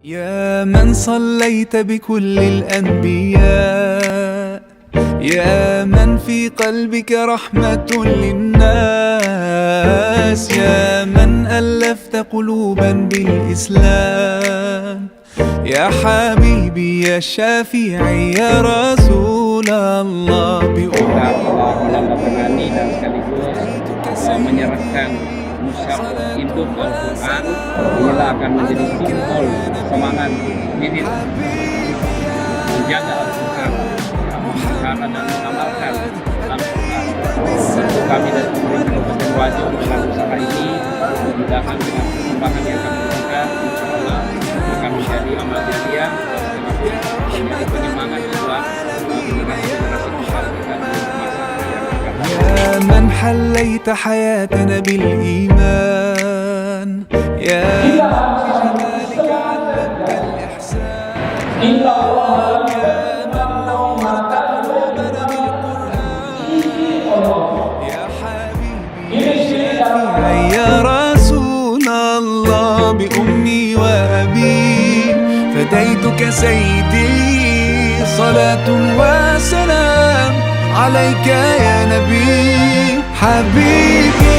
يا من صليت بكل الأنبياء، يا من في قلبك رحمة للناس، يا من ألفت قلوبا بالإسلام، يا حبيبي يا شافعي يا رسول الله menangani dan sekaligus menyerahkan mushaf induk Al-Quran. Inilah akan menjadi simbol semangat Wiwit menjaga Al-Quran, menghafal dan mengamalkan Al-Quran. Untuk kami dari pemerintah Kabupaten Wajo dalam usaha ini, mudah-mudahan dengan perkembangan yang kami berikan, insya Allah akan menjadi amal jariah dan menjadi penyemangat juga generasi-generasi besar kita di masa yang akan datang. يا من حليت حياتنا بالإيمان، يا من بجمالك علمت الإحسان، يا من نورت قلوبنا بالقرآن، يا حبيبي يا شافعي يا رسول الله بأمي وأبي فديتك سيدي، صلاة وسلام عليك يا نبي حبيبي